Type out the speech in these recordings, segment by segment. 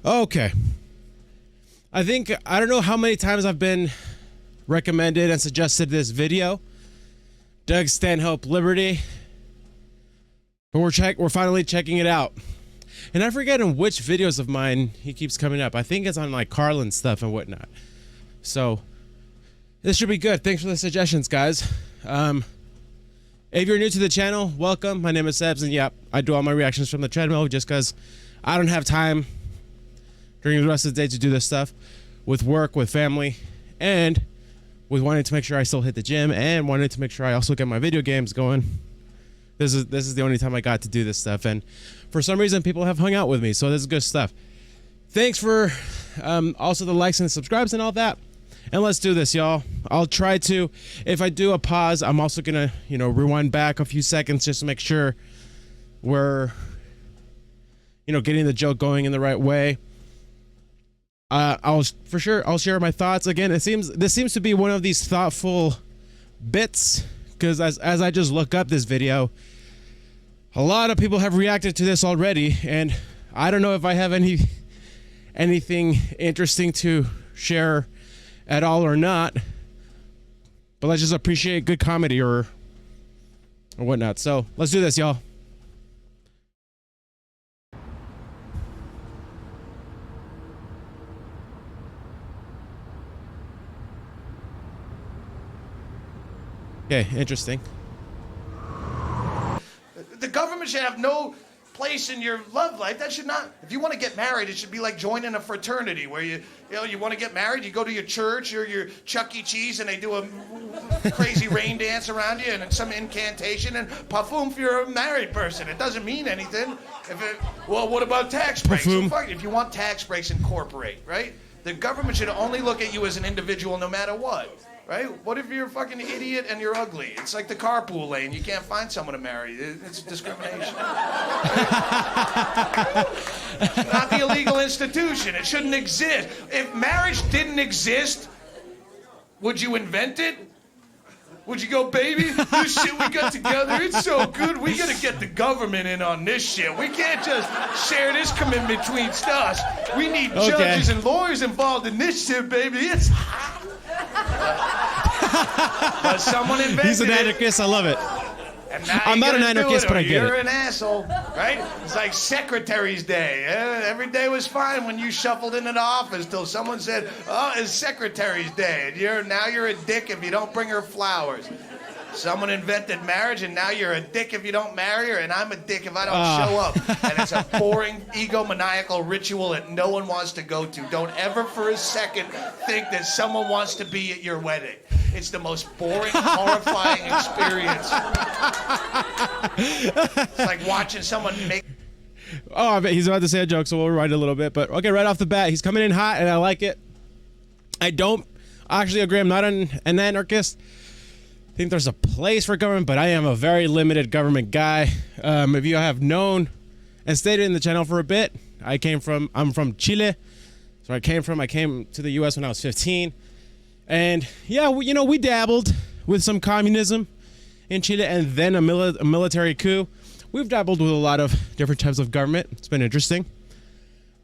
Okay. I don't know how many times I've been recommended and suggested this video. Doug Stanhope Liberty. But we're finally checking it out. And I forget in which videos of mine he keeps coming up. I think it's on like Carlin stuff and whatnot. So this should be good. Thanks for the suggestions, guys. If you're new to the channel, welcome. My name is Sebs, and yeah, I do all my reactions from the treadmill just because I don't have time during the rest of the day to do this stuff with work, with family, and with wanting to make sure I still hit the gym and wanting to make sure I also get my video games going. This is the only time I got to do this stuff, and for some reason people have hung out with me, so this is good stuff. Thanks for also the likes and subscribes and all that. And let's do this, y'all. I'll try to, if I do a pause, I'm also gonna, rewind back a few seconds just to make sure we're, getting the joke going in the right way. I'll share my thoughts again. This seems to be one of these thoughtful bits, because as I just look up this video, a lot of people have reacted to this already, and I don't know if I have anything interesting to share at all or not, but let's just appreciate good comedy or whatnot. So let's do this, y'all. Okay, interesting. The government should have no place in your love life. That should not. If you want to get married, it should be like joining a fraternity where you want to get married, you go to your church or your Chuck E. Cheese and they do a crazy rain dance around you and some incantation and paffoom if you're a married person. It doesn't mean anything. Well, what about tax breaks? So if you want tax breaks, incorporate, right? The government should only look at you as an individual no matter what. Right? What if you're a fucking idiot and you're ugly? It's like the carpool lane. You can't find someone to marry. It's discrimination. It's not the illegal institution. It shouldn't exist. If marriage didn't exist, would you invent it? Would you go, baby, this shit we got together, it's so good, we gotta get the government in on this shit. We can't just share this commitment between us. We need judges and lawyers involved in this shit, baby. It's hot. But someone invented it. He's an anarchist, I love it. I'm not an anarchist, but I get it. You're an asshole, right? It's like Secretary's Day. Every day was fine when you shuffled into the office till someone said, "Oh, it's Secretary's Day." And now you're a dick if you don't bring her flowers. Someone invented marriage, and now you're a dick if you don't marry her, and I'm a dick if I don't show up. And it's a boring, egomaniacal ritual that no one wants to go to. Don't ever for a second think that someone wants to be at your wedding. It's the most boring, horrifying experience. It's like watching someone make... Oh, I bet he's about to say a joke, so we'll rewind a little bit. But okay, right off the bat, he's coming in hot, and I like it. I don't actually agree. I'm not an anarchist. I think there's a place for government, but I am a very limited government guy. If you have known and stayed in the channel for a bit, I'm from Chile. So I came to the US when I was 15. And yeah, we dabbled with some communism in Chile and then a military coup. We've dabbled with a lot of different types of government. It's been interesting.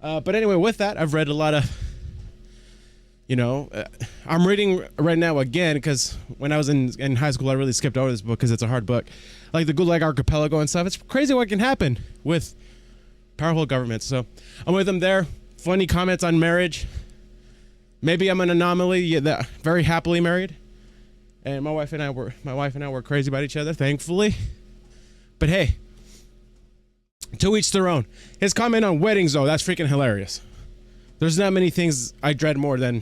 But anyway, with that, I've read a lot of, I'm reading right now again because when I was in high school, I really skipped over this book because it's a hard book. Like the Gulag Archipelago and stuff. It's crazy what can happen with powerful governments. So I'm with them there. Funny comments on marriage. Maybe I'm an anomaly. That very happily married, and my wife and I were crazy about each other, thankfully. But hey, to each their own. His comment on weddings, though, that's freaking hilarious. There's not many things I dread more than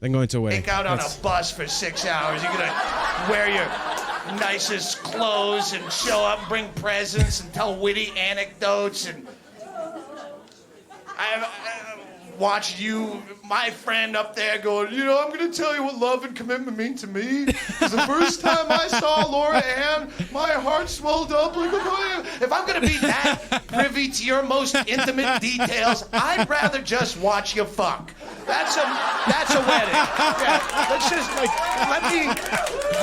going to a wedding. Take out on a bus for 6 hours. You're gonna wear your nicest clothes and show up, bring presents, and tell witty anecdotes. And I watched you, my friend up there, going, I'm gonna tell you what love and commitment mean to me. Because the first time I saw Laura Ann, my heart swelled up like a fire. If I'm gonna be that privy to your most intimate details, I'd rather just watch you fuck. That's a wedding. Yeah, let me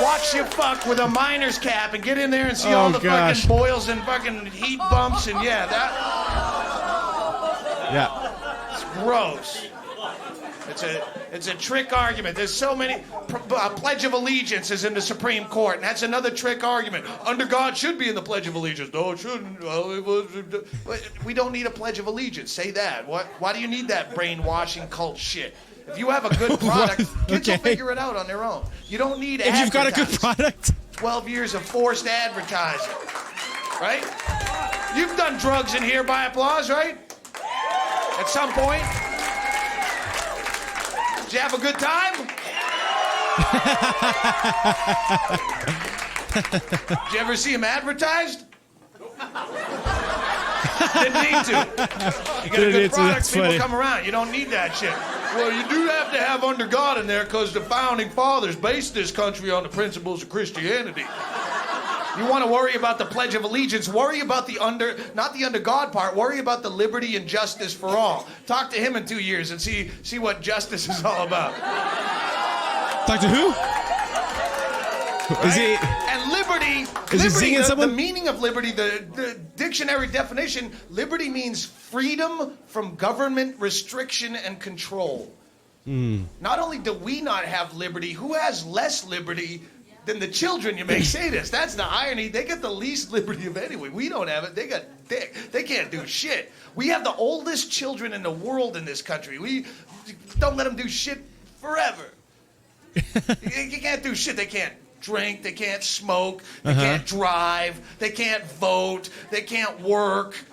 watch you fuck with a miner's cap and get in there and see all the fucking boils and fucking heat bumps and yeah. It's gross. It's a trick argument. There's so many. Pledge of Allegiance is in the Supreme Court, and that's another trick argument. Under God should be in the Pledge of Allegiance. No, it shouldn't. We don't need a Pledge of Allegiance. Say that. Why do you need that brainwashing cult shit? If you have a good product, kids will figure it out on their own. You don't need if you've got a good product. 12 years of forced advertising, right? You've done drugs in here by applause, right? At some point. Did you have a good time? Did you ever see him advertised? Didn't need to. You got a good product, people come around. You don't need that shit. Well, you do have to have under God in there because the founding fathers based this country on the principles of Christianity. You want to worry about the Pledge of Allegiance, worry about not the under God part, worry about the liberty and justice for all. Talk to him in 2 years and see what justice is all about. Talk to who? Right? Is he... And liberty, the meaning of liberty, the dictionary definition, liberty means freedom from government restriction and control. Not only do we not have liberty, who has less liberty than the children you may say this? That's the irony. They get the least liberty of anyone. We don't have it. They got dick. They can't do shit. We have the oldest children in the world in this country. We don't let them do shit forever. You can't do shit. They can't drink. They can't smoke. They can't drive. They can't vote. They can't work.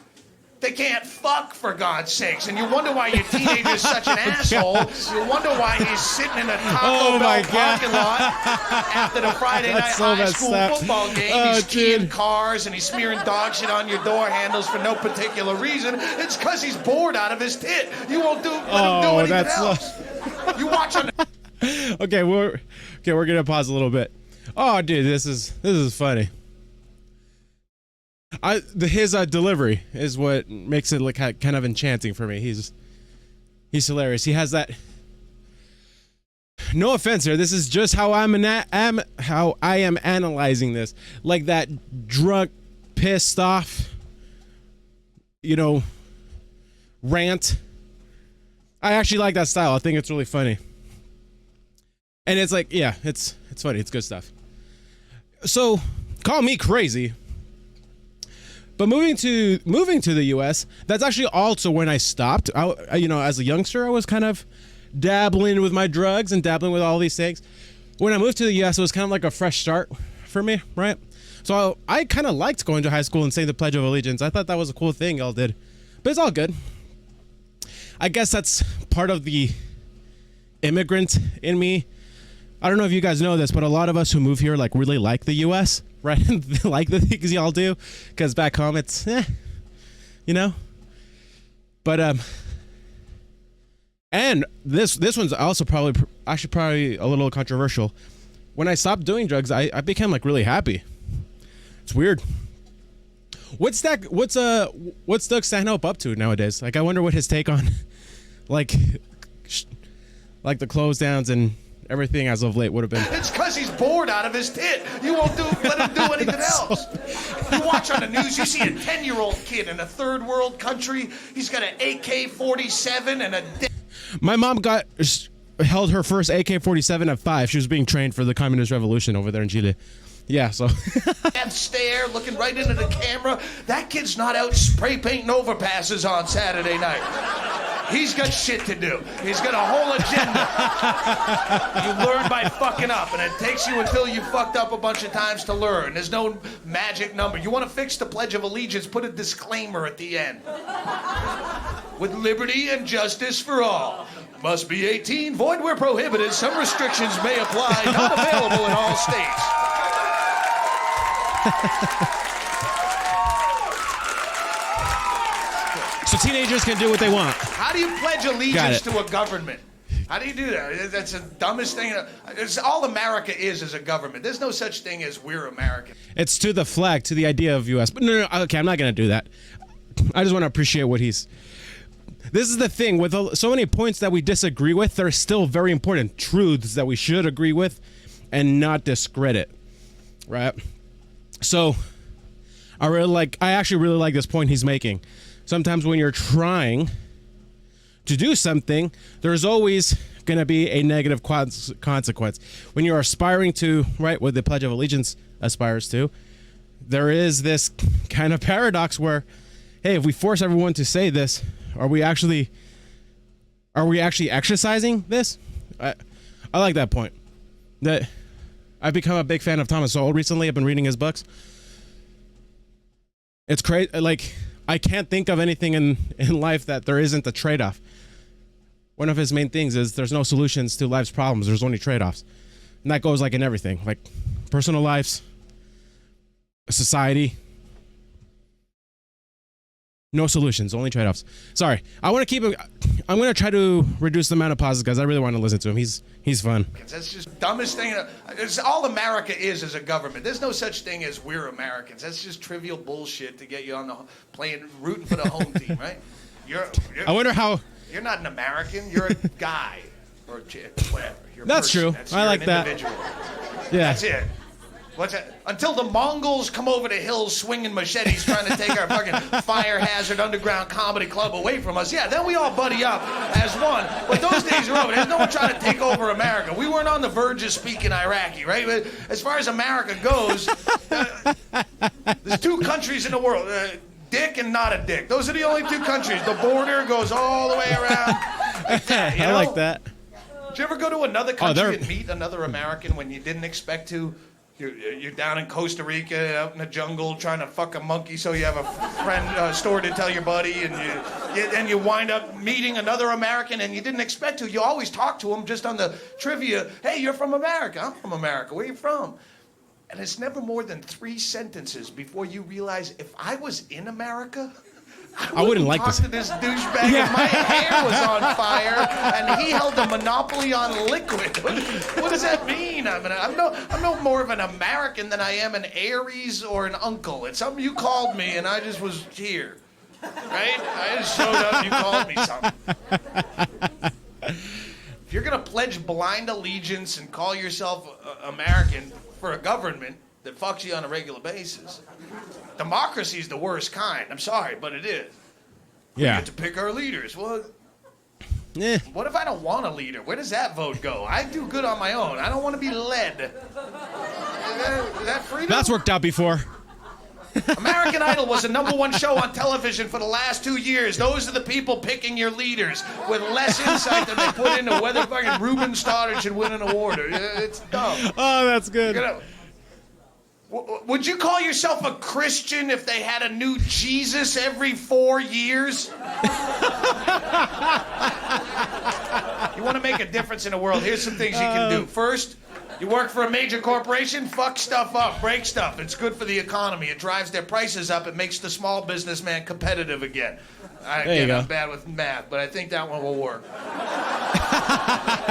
They can't fuck, for God's sakes. And you wonder why your teenager's such an asshole. You wonder why he's sitting in a Taco Bell parking lot after the Friday night high school football game. He's keying cars and he's smearing dog shit on your door handles for no particular reason. It's because he's bored out of his tit. You won't let him do anything else. You watch on the... Okay, we're gonna pause a little bit. Oh, dude, this is funny. His delivery is what makes it look kind of enchanting for me. He's hilarious. He has that. No offense here. This is just how how I am analyzing this. Like that drunk, pissed off, rant. I actually like that style. I think it's really funny. And it's like, yeah, it's funny. It's good stuff. So, call me crazy. But moving to the U.S., that's actually also when I stopped. As a youngster, I was kind of dabbling with my drugs and dabbling with all these things. When I moved to the U.S., it was kind of like a fresh start for me, right? So I kind of liked going to high school and saying the Pledge of Allegiance. I thought that was a cool thing y'all did. But it's all good. I guess that's part of the immigrant in me. I don't know if you guys know this, but a lot of us who move here really like the U.S., right? Like the things y'all do, because back home it's, But and this one's also probably a little controversial. When I stopped doing drugs, I became really happy. It's weird. What's Doug Stanhope up to nowadays? I wonder what his take on the close downs and everything as of late would have been. It's because he's bored out of his tit. You won't let him do anything else. You watch on the news, you see a 10-year-old kid in a third world country. He's got an AK-47 and a... My mom held her first AK-47 at 5. She was being trained for the Communist Revolution over there in Chile. Yeah, so... And stare, looking right into the camera. That kid's not out spray painting overpasses on Saturday night. He's got shit to do. He's got a whole agenda. You learn by fucking up, and it takes you until you fucked up a bunch of times to learn. There's no magic number. You want to fix the Pledge of Allegiance, put a disclaimer at the end. With liberty and justice for all. Must be 18, void where prohibited. Some restrictions may apply. Not available in all states. So teenagers can do what they want. How do you pledge allegiance to a government? How do you do that? That's the dumbest thing. It's all America is a government. There's no such thing as we're American. It's to the flag, to the idea of U.S. But no, okay, I'm not going to do that. I just want to appreciate what he's... This is the thing. With so many points that we disagree with, there are still very important truths that we should agree with and not discredit. Right? So, I actually really like this point he's making. Sometimes when you're trying to do something, there's always going to be a negative consequence. When you're aspiring to, right, what the Pledge of Allegiance aspires to, there is this kind of paradox where, hey, if we force everyone to say this, are we actually exercising this? I like that point. That I've become a big fan of Thomas Sowell recently. I've been reading his books. It's crazy. Like, I can't think of anything in life that there isn't a trade-off. One of his main things is there's no solutions to life's problems. There's only trade-offs. And that goes like in everything, like personal lives, society. No solutions, only trade-offs. Sorry, I'm going to try to reduce the amount of pauses, guys. I really want to listen to him. He's fun. That's just the dumbest thing. It's all America is a government. There's no such thing as we're Americans. That's just trivial bullshit to get you on the rooting for the home team, right? I wonder how. You're not an American. You're a guy or a chick, whatever. That's true. I like that. Yeah. That's it. What's that? Until the Mongols come over the hills swinging machetes trying to take our fucking fire hazard underground comedy club away from us, yeah, then we all buddy up as one. But those days are over. There's no one trying to take over America. We weren't on the verge of speaking Iraqi, right? But as far as America goes, there's two countries in the world, dick and not a dick. Those are the only two countries. The border goes all the way around. I like that. Did you ever go to another country and meet another American when you didn't expect to? You're down in Costa Rica, out in the jungle, trying to fuck a monkey so you have a friend story to tell your buddy, and you wind up meeting another American, and you didn't expect to. You always talk to them just on the trivia. Hey, you're from America. I'm from America. Where are you from? And it's never more than 3 sentences before you realize if I was in America, I wouldn't like this. To this douchebag if my hair was on fire and he held a monopoly on liquid. What does that mean? I'm no more of an American than I am an Aries or an uncle. It's something you called me and I just was here, right? I just showed up and you called me something. If you're gonna pledge blind allegiance and call yourself American for a government that fucks you on a regular basis, democracy is the worst kind. I'm sorry, but it is. Yeah. We get to pick our leaders. Well, what if I don't want a leader? Where does that vote go? I do good on my own. I don't want to be led. Is that freedom? That's worked out before. American Idol was the #1 show on television for the last 2 years. Those are the people picking your leaders with less insight than they put into whether fucking Ruben Stoddard should win an award. It's dumb. Oh, that's good. Would you call yourself a Christian if they had a new Jesus every 4 years? You want to make a difference in the world, here's some things you can do. First, you work for a major corporation, fuck stuff up, break stuff. It's good for the economy. It drives their prices up. It makes the small businessman competitive again. I'm bad with math, but I think that one will work.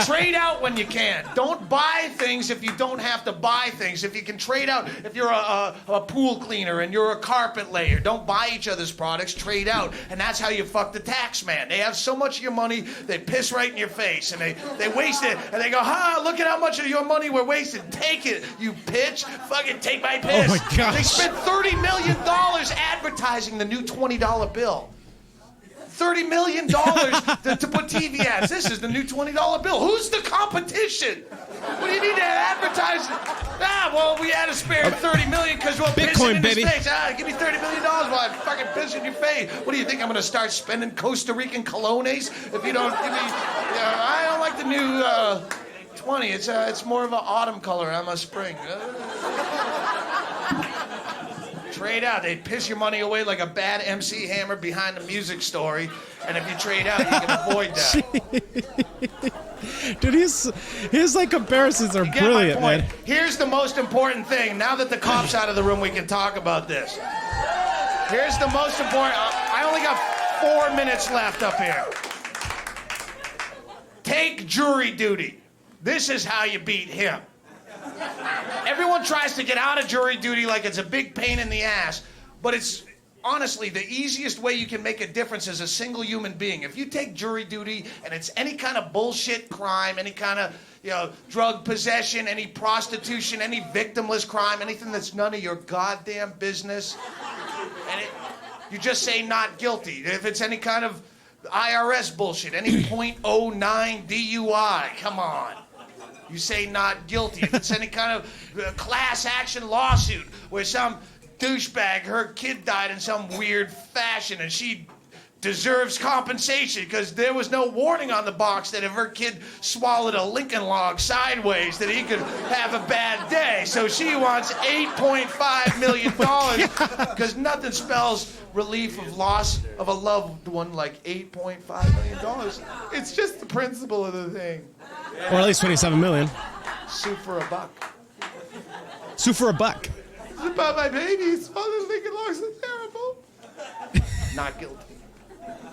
Trade out when you can. Don't buy things if you don't have to buy things. If you can trade out, if you're a pool cleaner and you're a carpet layer, don't buy each other's products, trade out. And that's how you fuck the tax man. They have so much of your money, they piss right in your face, and they waste it, and they go, look at how much of your money we're wasting. Take it, you bitch. Fucking take my piss. Oh my gosh. They spent $30 million advertising the new $20 bill. $30 million to put TV ads. This is the new $20 bill. Who's the competition? What do you need to advertise? Well, we had to spare $30 million because we're pissing in his face. Give me $30 million while I fucking piss in your face. What do you think? I'm going to start spending Costa Rican colones if you don't give me... I don't like the new 20. It's more of an autumn color. I'm a spring. Trade out. They piss your money away like a bad MC Hammer behind the music story. And if you trade out, you can avoid that. Dude, his like comparisons are brilliant, man. Here's the most important thing. Now that the cop's out of the room, we can talk about this. Here's the most important. I only got 4 minutes left up here. Take jury duty. This is how you beat him. Everyone tries to get out of jury duty like it's a big pain in the ass, but it's honestly the easiest way you can make a difference as a single human being. If you take jury duty and it's any kind of bullshit crime, any kind of drug possession, any prostitution, any victimless crime, anything that's none of your goddamn business, and you just say not guilty. If it's any kind of IRS bullshit, any .09 DUI, come on. You say not guilty. If it's any kind of class action lawsuit where some douchebag, her kid died in some weird fashion and she deserves compensation because there was no warning on the box that if her kid swallowed a Lincoln log sideways that he could have a bad day. So she wants $8.5 million because nothing spells relief of loss of a loved one like $8.5 million. It's just the principle of the thing. Or at least 27 million. Sue for a buck. Sue for a buck. It's about my baby. It's swallowed Lincoln logs. It's terrible. Not guilty.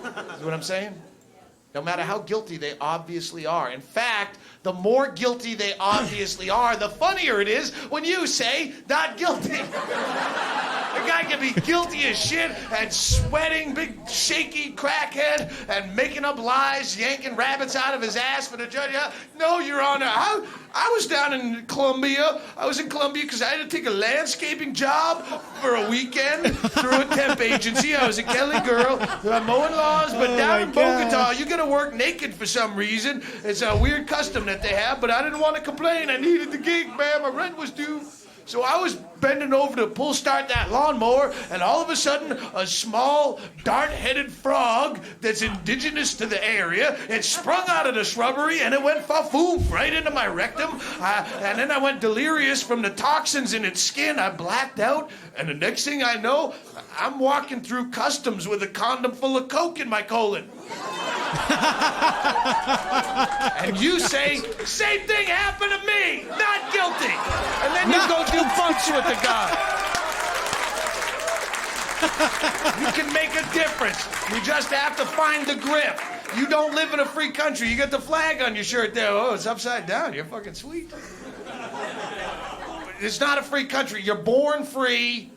Is what I'm saying? No matter how guilty they obviously are. In fact, the more guilty they obviously are, the funnier it is when you say not guilty. The guy can be guilty as shit and sweating, big shaky crackhead and making up lies, yanking rabbits out of his ass for the judge. No, Your Honor, I was down in Colombia. I was in Colombia because I had to take a landscaping job for a weekend through a temp agency. I was a Kelly girl. I'm mowing lawns, but down in Bogota, you gotta work naked for some reason. It's a weird custom that they have, but I didn't want to complain. I needed the gig, man. My rent was due. So I was bending over to pull start that lawnmower, and all of a sudden, a small, dart-headed frog that's indigenous to the area, it sprung out of the shrubbery, and it went fa-foof right into my rectum. And then I went delirious from the toxins in its skin. I blacked out, and the next thing I know, I'm walking through customs with a condom full of coke in my colon. And you say, same thing happened to me, not guilty. And then you go do bumps with the guy. You can make a difference. You just have to find the grip. You don't live in a free country. You got the flag on your shirt there. Oh, it's upside down. You're fucking sweet. It's not a free country. You're born free.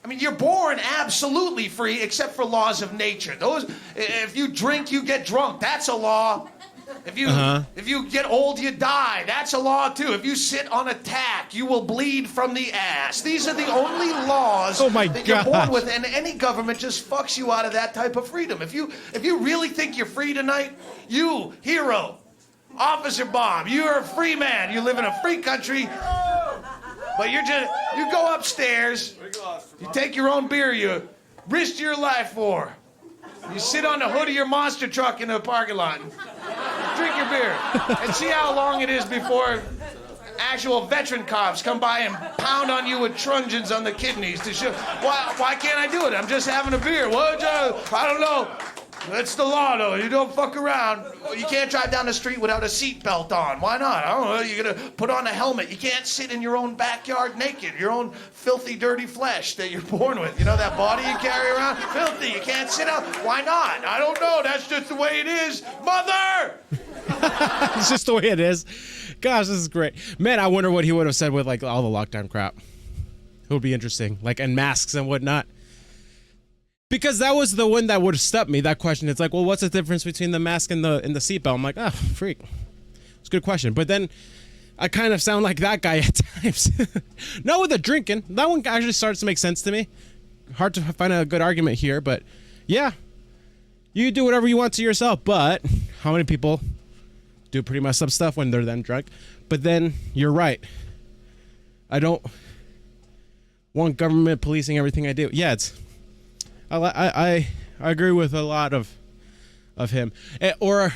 I mean, you're born absolutely free, except for laws of nature. Those, if you drink, you get drunk. That's a law. If you get old, you die. That's a law too. If you sit on a tack, you will bleed from the ass. These are the only laws that you're born with, and any government just fucks you out of that type of freedom. If you really think you're free tonight, you hero, Officer Bob, you're a free man. You live in a free country. But you go upstairs, you take your own beer you risk your life for. You sit on the hood of your monster truck in the parking lot and drink your beer and see how long it is before actual veteran cops come by and pound on you with truncheons on the kidneys to show, why can't I do it? I'm just having a beer. I don't know. That's the law, though. You don't fuck around. You can't drive down the street without a seatbelt on. Why not? I don't know. You're going to put on a helmet. You can't sit in your own backyard naked, your own filthy, dirty flesh that you're born with. You know that body you carry around? Filthy. You can't sit out. Why not? I don't know. That's just the way it is. Mother! It's just the way it is. Gosh, this is great. Man, I wonder what he would have said with like all the lockdown crap. It would be interesting. Like, and masks and whatnot. Because that was the one that would have stopped me, that question. It's like, well, what's the difference between the mask and the seatbelt? I'm like, oh, freak. It's a good question. But then I kind of sound like that guy at times. Not with the drinking. That one actually starts to make sense to me. Hard to find a good argument here, but yeah. You do whatever you want to yourself, but how many people do pretty messed up stuff when they're then drunk? But then you're right. I don't want government policing everything I do. Yeah, I agree with a lot of him. Or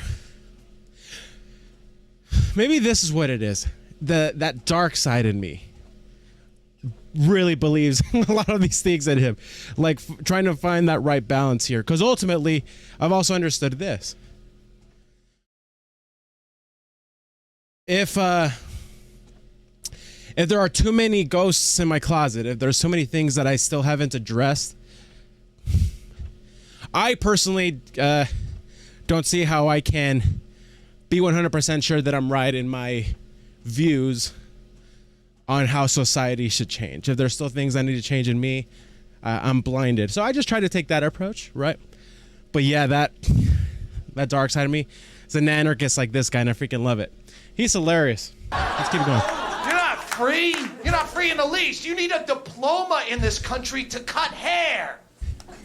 maybe this is what it is. That dark side in me really believes a lot of these things in him. Like trying to find that right balance here. Because ultimately, I've also understood this. If there are too many ghosts in my closet, if there's so many things that I still haven't addressed, I personally don't see how I can be 100% sure that I'm right in my views on how society should change. If there's still things I need to change in me, I'm blinded. So I just try to take that approach, right? But yeah, that dark side of me is an anarchist like this guy, and I freaking love it. He's hilarious. Let's keep going. You're not free. You're not free in the least. You need a diploma in this country to cut hair.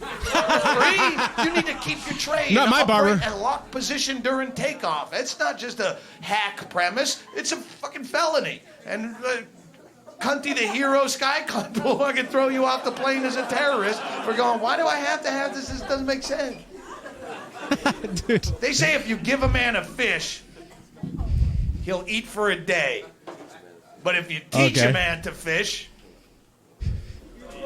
Free? You need to keep your tray Not in my barber. upright and locked position during takeoff. It's not just a hack premise. It's a fucking felony. And Cunty the hero sky cunt will fucking throw you off the plane as a terrorist for going, why do I have to have this? This doesn't make sense. Dude. They say if you give a man a fish, he'll eat for a day. But if you teach a man to fish,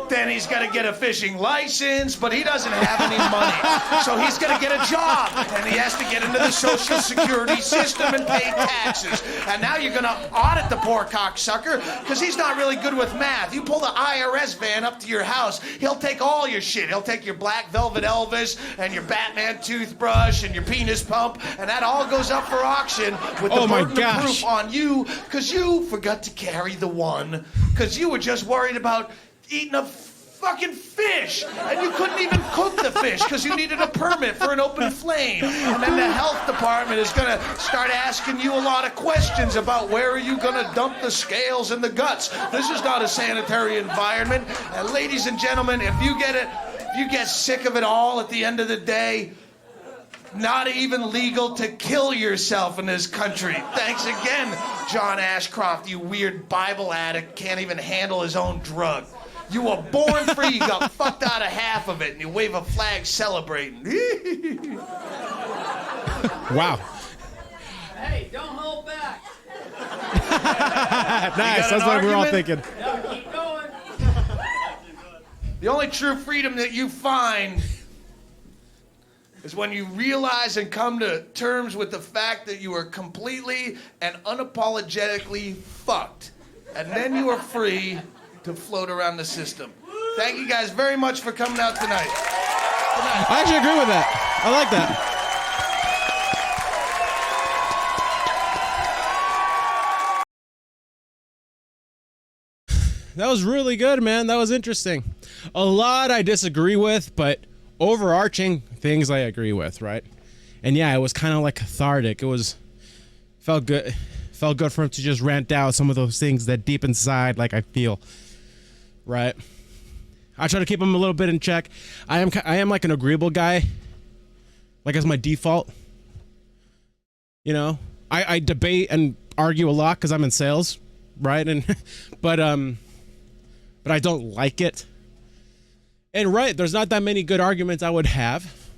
then he's got to get a fishing license, but he doesn't have any money. So he's going to get a job, and he has to get into the Social Security system and pay taxes. And now you're going to audit the poor cocksucker because he's not really good with math. You pull the IRS van up to your house, he'll take all your shit. He'll take your Black Velvet Elvis and your Batman toothbrush and your penis pump, and that all goes up for auction with the burden of proof on you because you forgot to carry the one because you were just worried about eating a fucking fish, and you couldn't even cook the fish because you needed a permit for an open flame. And then the health department is going to start asking you a lot of questions about where are you going to dump the scales and the guts. This is not a sanitary environment. And ladies and gentlemen, if you get sick of it all at the end of the day, not even legal to kill yourself in this country. Thanks again, John Ashcroft, you weird Bible addict, can't even handle his own drug. You were born free, you got fucked out of half of it, and you wave a flag celebrating. Wow. Hey, don't hold back. Nice, that's what we're all thinking. No, keep going. The only true freedom that you find is when you realize and come to terms with the fact that you are completely and unapologetically fucked. And then you are free to float around the system. Thank you guys very much for coming out tonight. I actually agree with that. I like that. That was really good, man. That was interesting. A lot I disagree with, but overarching things I agree with, right? And yeah, it was kind of like cathartic. Felt good for him to just rant out some of those things that deep inside, like I feel, right? I try to keep him a little bit in check. I am like an agreeable guy, like as my default. You know, I debate and argue a lot because I'm in sales, right? And but I don't like it. And right, there's not that many good arguments I would have,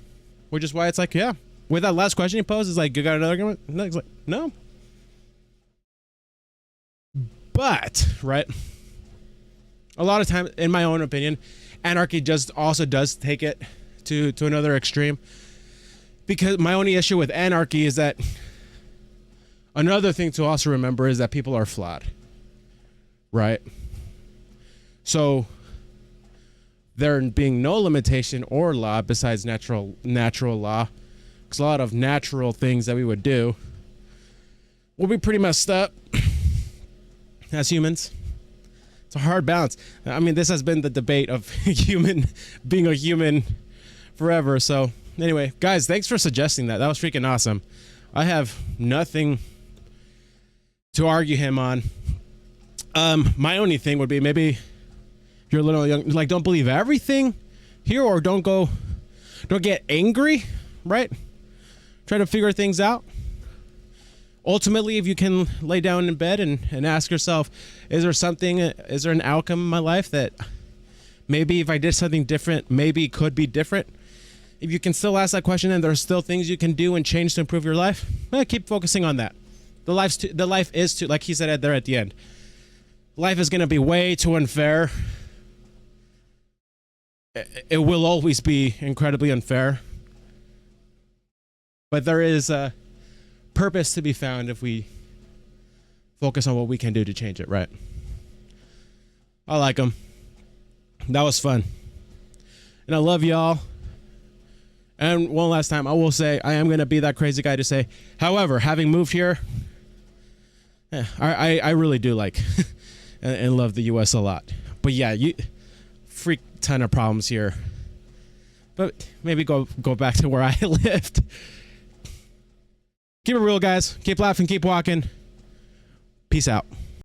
which is why it's like, yeah. With that last question he posed, it's like, you got another argument? No, it's like, no. But, right, a lot of time, in my own opinion, anarchy just also does take it to another extreme. Because my only issue with anarchy is that another thing to also remember is that people are flawed, right? So there being no limitation or law besides natural law, because a lot of natural things that we would do will be pretty messed up as humans. It's a hard balance. I mean, this has been the debate of being a human forever. So anyway, guys, thanks for suggesting that. That was freaking awesome. I have nothing to argue him on. My only thing would be maybe you're a little young, like don't believe everything here, or don't get angry, right? Try to figure things out. Ultimately, if you can lay down in bed and ask yourself, is there an outcome in my life that maybe if I did something different, maybe it could be different? If you can still ask that question and there's still things you can do and change to improve your life, keep focusing on that. The life is too, like he said there at the end, life is going to be way too unfair. It will always be incredibly unfair. But there is a purpose to be found if we focus on what we can do to change it, right? I like them. That was fun. And I love y'all. And one last time, I will say, I am going to be that crazy guy to say, however, having moved here, I really do like and love the U.S. a lot. But yeah, freak ton of problems here. But maybe go back to where I lived. Keep it real, guys. Keep laughing, keep walking. Peace out.